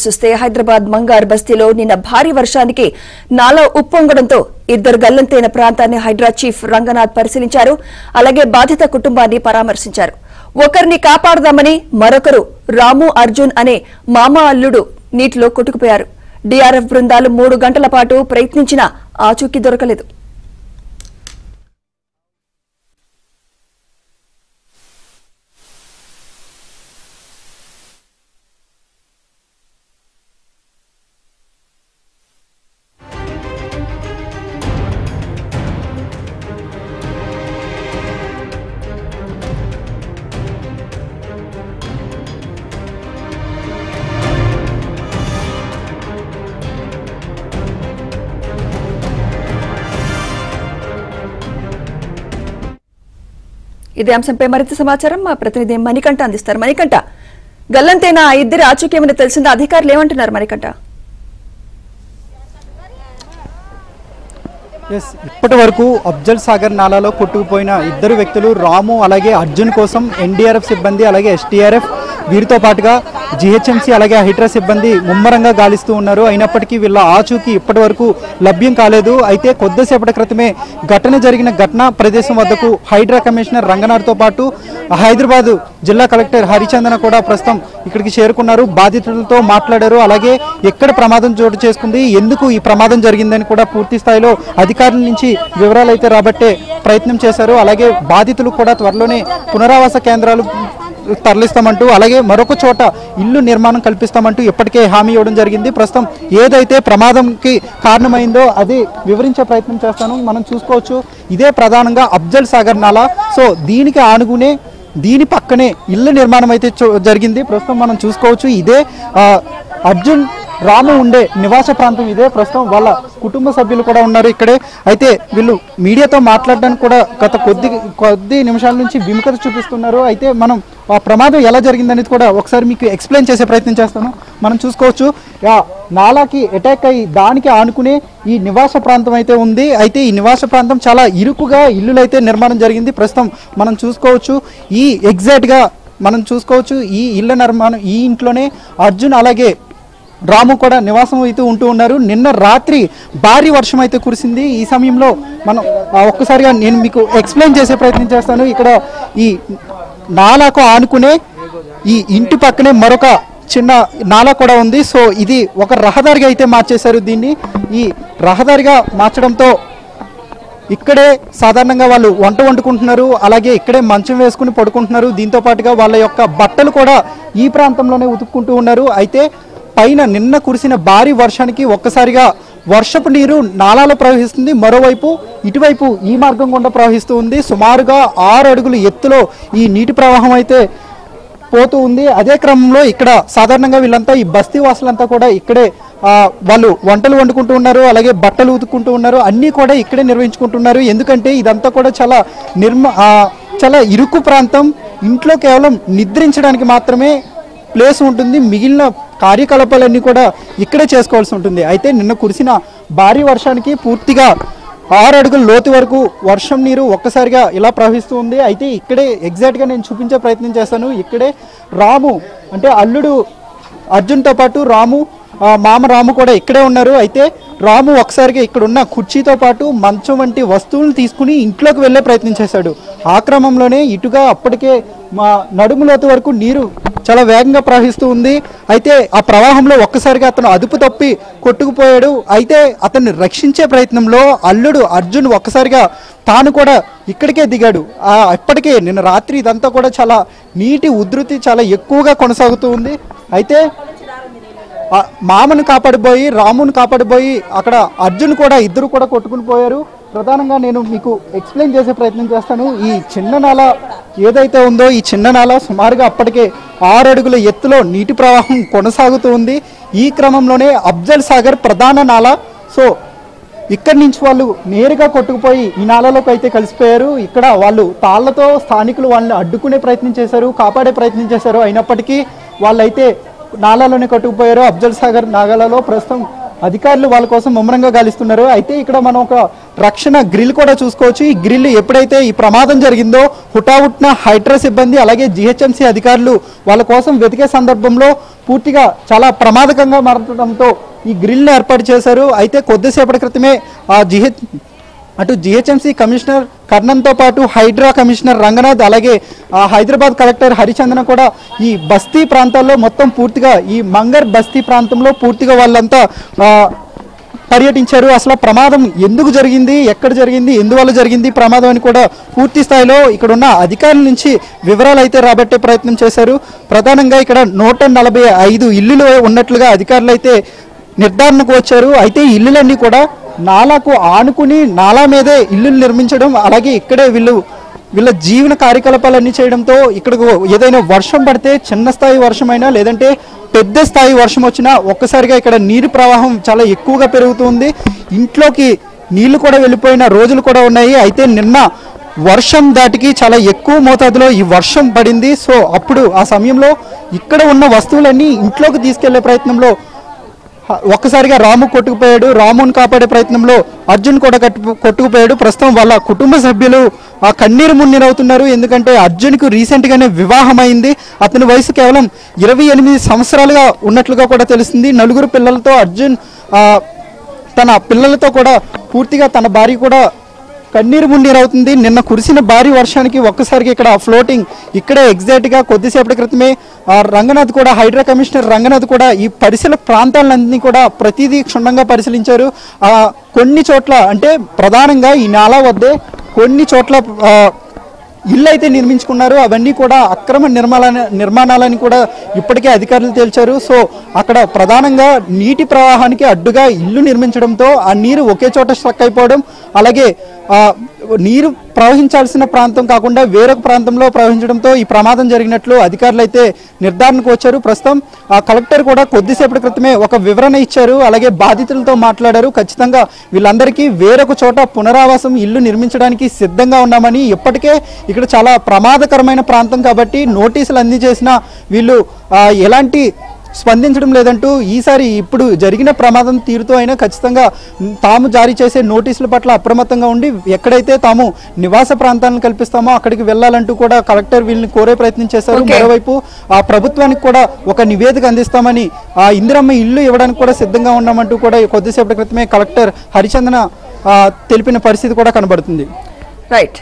చూస్తే హైదరాబాద్ మంగార్ బస్తీలో నిన్న భారీ వర్షానికి నాలా ఉప్పొంగడంతో ఇద్దరు గల్లంతైన ప్రాంతాన్ని హైడ్రా చీఫ్ రంగనాథ్ పరిశీలించారు. అలాగే బాధిత కుటుంబాన్ని పరామర్శించారు. ఒకరిని కాపాడదామని మరొకరు రాము అర్జున్ అనే మామ అల్లుడు నీటిలో కొట్టుకుపోయారు. డీఆర్ఎఫ్ బృందాలు 3 గంటల పాటు ప్రయత్నించినా ఆచూకీ దొరకలేదు. ఇదే అంశంపై మరింత సమాచారం మా ప్రతినిధి మణికంఠ అందిస్తారు. మణికంఠ, గల్లంతైన ఆ ఇద్దరి ఆచూకీ ఏమైనా తెలిసిందా? అధికారులు ఏమంటున్నారు మణికంఠ? ఇప్పటి వరకు అఫ్జల్ సాగర్ నాలాలో కొట్టుకుపోయిన ఇద్దరు వ్యక్తులు రాము అలాగే అర్జున్ కోసం ఎన్డీఆర్ఎఫ్ సిబ్బంది అలాగే ఎస్టీఆర్ఎఫ్ వీరితో పాటుగా జీహెచ్ఎంసీ అలాగే హైడ్రా సిబ్బంది ముమ్మరంగా గాలిస్తూ ఉన్నారు. అయినప్పటికీ వీళ్ళ ఆచూకీ ఇప్పటి వరకు లభ్యం కాలేదు. అయితే కొద్దిసేపటి క్రితమే జరిగిన ఘటనా ప్రదేశం వద్దకు హైడ్రా కమిషనర్ రంగనాథ్తో పాటు హైదరాబాద్ జిల్లా కలెక్టర్ హరిచందన కూడా ప్రస్తుతం ఇక్కడికి చేరుకున్నారు. బాధితులతో మాట్లాడారు. అలాగే ఎక్కడ ప్రమాదం చోటు చేసుకుంది, ఎందుకు ఈ ప్రమాదం జరిగిందని కూడా పూర్తి స్థాయిలో అధికారుల నుంచి వివరాలు అయితే రాబట్టే ప్రయత్నం చేశారు. అలాగే బాధితులు కూడా త్వరలోనే పునరావాస కేంద్రాలు తరలిస్తామంటూ అలాగే మరొక చోట ఇల్లు నిర్మాణం కల్పిస్తామంటూ ఇప్పటికే హామీ ఇవ్వడం జరిగింది. ప్రస్తుతం ఏదైతే ప్రమాదంకి కారణమైందో అది వివరించే ప్రయత్నం చేస్తాను. మనం చూసుకోవచ్చు, ఇదే ప్రధానంగా అఫ్జల్ సాగర్ నాలా. సో దీనికి ఆనుకునే దీని పక్కనే ఇల్లు నిర్మాణం అయితే జరిగింది. ప్రస్తుతం మనం చూసుకోవచ్చు, ఇదే అర్జున్ రాము ఉండే నివాస ప్రాంతం ఇదే. ప్రస్తుతం వాళ్ళ కుటుంబ సభ్యులు కూడా ఉన్నారు ఇక్కడే. అయితే వీళ్ళు మీడియాతో మాట్లాడడానికి కూడా గత కొద్ది నిమిషాల నుంచి విముఖత చూపిస్తున్నారు. అయితే మనం ఆ ప్రమాదం ఎలా జరిగిందనేది కూడా ఒకసారి మీకు ఎక్స్ప్లెయిన్ చేసే ప్రయత్నం చేస్తాను. మనం చూసుకోవచ్చు, నాలాకి అటాక్ అయ్యి దానికి ఆనుకునే ఈ నివాస ప్రాంతం అయితే ఉంది. అయితే ఈ నివాస ప్రాంతం చాలా ఇరుకుగా ఇల్లులు అయితే నిర్మాణం జరిగింది. ప్రస్తుతం మనం చూసుకోవచ్చు, ఈ ఎగ్జాక్ట్గా మనం చూసుకోవచ్చు ఈ ఇళ్ళ నిర్మాణం ఈ ఇంట్లోనే అర్జున్ అలాగే రాము కూడా నివాసం అయితే ఉంటూ ఉన్నారు. నిన్న రాత్రి భారీ వర్షం అయితే కురిసింది. ఈ సమయంలో మనం ఒక్కసారిగా నేను మీకు ఎక్స్ప్లెయిన్ చేసే ప్రయత్నం చేస్తాను. ఇక్కడ ఈ నాలాకు ఆనుకునే ఈ ఇంటి పక్కనే మరొక చిన్న నాలా కూడా ఉంది. సో ఇది ఒక రహదారిగా అయితే మార్చేశారు. దీన్ని ఈ రహదారిగా మార్చడంతో ఇక్కడే సాధారణంగా వాళ్ళు వంట వండుకుంటున్నారు. అలాగే ఇక్కడే మంచం వేసుకుని పడుకుంటున్నారు. దీంతో పాటుగా వాళ్ళ యొక్క బట్టలు కూడా ఈ ప్రాంతంలోనే ఉతుక్కుంటూ ఉన్నారు. అయితే పైన నిన్న కురిసిన భారీ వర్షానికి ఒక్కసారిగా వర్షపు నీరు నాలాలో ప్రవహిస్తుంది. మరోవైపు ఇటువైపు ఈ మార్గం గుండా ప్రవహిస్తూ ఉంది. సుమారుగా 6 అడుగుల ఎత్తులో ఈ నీటి ప్రవాహం అయితే పోతూ ఉంది. అదే క్రమంలో ఇక్కడ సాధారణంగా వీళ్ళంతా ఈ బస్తీ వాసులంతా కూడా ఇక్కడే వాళ్ళు వంటలు వండుకుంటూ ఉన్నారు. అలాగే బట్టలు ఉతుక్కుంటూ ఉన్నారు. అన్నీ కూడా ఇక్కడే నిర్వహించుకుంటున్నారు. ఎందుకంటే ఇదంతా కూడా చాలా ఇరుకు ప్రాంతం. ఇంట్లో కేవలం నిద్రించడానికి మాత్రమే ప్లేస్ ఉంటుంది. మిగిలిన కార్యకలాపాలన్నీ కూడా ఇక్కడే చేసుకోవాల్సి ఉంటుంది. అయితే నిన్న కురిసిన భారీ వర్షానికి పూర్తిగా 6 అడుగుల లోతు వరకు వర్షం నీరు ఒక్కసారిగా ఇలా ప్రవహిస్తూ ఉంది. అయితే ఇక్కడే ఎగ్జాక్ట్గా నేను చూపించే ప్రయత్నం చేస్తాను. ఇక్కడే రాము అంటే అల్లుడు అర్జున్తో పాటు మామ రాము కూడా ఇక్కడే ఉన్నారు. అయితే రాము ఒకసారిగా ఇక్కడ ఉన్న కుర్చీతో పాటు మంచం వంటి వస్తువులను తీసుకుని ఇంట్లోకి వెళ్ళే ప్రయత్నం చేశాడు. ఆ క్రమంలోనే ఇటుగా అప్పటికే మా నడుము లోతు వరకు నీరు చాలా వేగంగా ప్రవహిస్తూ ఉంది. అయితే ఆ ప్రవాహంలో ఒక్కసారిగా అతను అదుపు తప్పి కొట్టుకుపోయాడు. అయితే అతన్ని రక్షించే ప్రయత్నంలో అల్లుడు అర్జున్ ఒక్కసారిగా తాను కూడా ఇక్కడికే దిగాడు. ఇప్పటికే నిన్న రాత్రి ఇదంతా కూడా చాలా నీటి ఉధృతి చాలా ఎక్కువగా కొనసాగుతూ ఉంది. అయితే మామను కాపాడిపోయి రామును కాపాడిపోయి అక్కడ అర్జున్ కూడా ఇద్దరు కూడా కొట్టుకుని పోయారు. ప్రధానంగా నేను మీకు ఎక్స్ప్లెయిన్ చేసే ప్రయత్నం చేస్తాను. ఈ చిన్న నాల ఏదైతే ఉందో ఈ చిన్న నాల సుమారుగా అప్పటికే 6 అడుగుల ఎత్తులో నీటి ప్రవాహం కొనసాగుతూ ఉంది. ఈ క్రమంలోనే అఫ్జల్ సాగర్ ప్రధాన నాల. సో ఇక్కడి నుంచి వాళ్ళు నేరుగా కొట్టుకుపోయి ఈ నాలలోకి అయితే కలిసిపోయారు. ఇక్కడ వాళ్ళు తాళ్లతో స్థానికులు వాళ్ళని అడ్డుకునే ప్రయత్నం చేశారు, కాపాడే ప్రయత్నం చేశారు. అయినప్పటికీ వాళ్ళైతే నాలాలోనే కొట్టుకుపోయారు. అఫ్జల్ సాగర్ నాగాలలో ప్రస్తుతం అధికారులు వాళ్ళ కోసం ముమ్మరంగా గాలిస్తున్నారు. అయితే ఇక్కడ మనం ఒక రక్షణ గ్రిల్ కూడా చూసుకోవచ్చు. ఈ గ్రిల్ ఎప్పుడైతే ఈ ప్రమాదం జరిగిందో హుటాహుట్న హైడ్రా సిబ్బంది అలాగే జిహెచ్ఎంసీ అధికారులు వాళ్ళ కోసం వెతికే సందర్భంలో పూర్తిగా చాలా ప్రమాదకంగా మారడంతో ఈ గ్రిల్ని ఏర్పాటు చేశారు. అయితే కొద్దిసేపటి క్రితమే అటు జిహెచ్ఎంసీ కమిషనర్ కర్ణన్తో పాటు హైడ్రా కమిషనర్ రంగనాథ్ అలాగే హైదరాబాద్ కలెక్టర్ హరిచందన కూడా ఈ బస్తీ ప్రాంతాల్లో మొత్తం పూర్తిగా ఈ మంగర్ బస్తీ ప్రాంతంలో పూర్తిగా వాళ్ళంతా పర్యటించారు. అసలు ప్రమాదం ఎందుకు జరిగింది, ఎక్కడ జరిగింది, ఎందువల్ల జరిగింది ప్రమాదం అని కూడా పూర్తి స్థాయిలో ఇక్కడ ఉన్న అధికారుల నుంచి వివరాలు అయితే రాబట్టే ప్రయత్నం చేశారు. ప్రధానంగా ఇక్కడ 145 ఇల్లులు ఉన్నట్లుగా అధికారులు అయితే నిర్ధారణకు వచ్చారు. అయితే ఈ ఇల్లులన్నీ కూడా నాలాకు ఆనుకుని నాలా మీదే ఇల్లు నిర్మించడం అలాగే ఇక్కడే వీళ్ళ జీవన కార్యకలాపాలన్నీ చేయడంతో ఇక్కడకు ఏదైనా వర్షం పడితే చిన్న స్థాయి వర్షమైనా లేదంటే పెద్ద స్థాయి వర్షం వచ్చినా ఒక్కసారిగా ఇక్కడ నీరు ప్రవాహం చాలా ఎక్కువగా పెరుగుతుంది. ఇంట్లోకి నీళ్లు కూడా వెళ్ళిపోయిన రోజులు కూడా ఉన్నాయి. అయితే నిన్న వర్షం దాటికి చాలా ఎక్కువ మోతాదులో ఈ వర్షం పడింది. సో అప్పుడు ఆ సమయంలో ఇక్కడ ఉన్న వస్తువులన్నీ ఇంట్లోకి తీసుకెళ్లే ప్రయత్నంలో ఒక్కసారిగా రాము కొట్టుకుపోయాడు. రామును కాపాడే ప్రయత్నంలో అర్జున్ కూడా కొట్టుకుపోయాడు. ప్రస్తుతం వాళ్ళ కుటుంబ సభ్యులు ఆ కన్నీరు మున్నీరవుతున్నారు. ఎందుకంటే అర్జున్కు రీసెంట్గానే వివాహం అయింది. అతని వయసు కేవలం 28 సంవత్సరాలుగా ఉన్నట్లుగా కూడా తెలుస్తుంది. 4 పిల్లలతో అర్జున్ తన పిల్లలతో కూడా పూర్తిగా తన భార్య కూడా కన్నీరు మున్నీరవుతుంది. నిన్న కురిసిన భారీ వర్షానికి ఒక్కసారిగా ఇక్కడ ఫ్లోటింగ్ ఇక్కడే ఎగ్జాక్ట్గా కొద్దిసేపటి క్రితమే రంగనాథ్ కూడా హైడ్రా కమిషనర్ రంగనాథ్ కూడా ఈ పరిసర ప్రాంతాలన్నీ కూడా ప్రతిదీ క్షుణ్ణంగా పరిశీలించారు. కొన్ని చోట్ల అంటే ప్రధానంగా ఈ నాలా వద్దే కొన్ని చోట్ల ఇల్లు అయితే నిర్మించుకున్నారు. అవన్నీ కూడా అక్రమ నిర్మాణాలని కూడా ఇప్పటికే అధికారులు తేల్చారు. సో అక్కడ ప్రధానంగా నీటి ప్రవాహానికి అడ్డుగా ఇల్లు నిర్మించడంతో ఆ నీరు ఒకే చోట స్ట్రక్ అయిపోవడం అలాగే నీరు ప్రవహించాల్సిన ప్రాంతం కాకుండా వేరొక ప్రాంతంలో ప్రవహించడంతో ఈ ప్రమాదం జరిగినట్లు అధికారులు అయితే నిర్ధారణకు వచ్చారు. ప్రస్తుతం ఆ కలెక్టర్ కూడా కొద్దిసేపటి క్రితమే ఒక వివరణ ఇచ్చారు. అలాగే బాధితులతో మాట్లాడారు. ఖచ్చితంగా వీళ్ళందరికీ వేరొక చోట పునరావాసం ఇల్లు నిర్మించడానికి సిద్ధంగా ఉన్నామని, ఇప్పటికే ఇక్కడ చాలా ప్రమాదకరమైన ప్రాంతం కాబట్టి నోటీసులు అందజేసినా వీళ్ళు ఎలాంటి స్పందించడం లేదంటూ ఈసారి ఇప్పుడు జరిగిన ప్రమాదం తీరుతో అయినా ఖచ్చితంగా తాము జారీ చేసే నోటీసుల పట్ల అప్రమత్తంగా ఉండి ఎక్కడైతే తాము నివాస ప్రాంతాలను కల్పిస్తామో అక్కడికి వెళ్లాలంటూ కూడా కలెక్టర్ వీళ్ళని కోరే ప్రయత్నం చేశారు. మరోవైపు ఆ ప్రభుత్వానికి కూడా ఒక నివేదిక అందిస్తామని ఆ ఇందిరమ్మ ఇల్లు ఇవ్వడానికి కూడా సిద్ధంగా ఉన్నామంటూ కూడా కొద్దిసేపటి క్రితమే కలెక్టర్ హరిచందన తెలిపిన పరిస్థితి కూడా కనబడుతుంది. రైట్.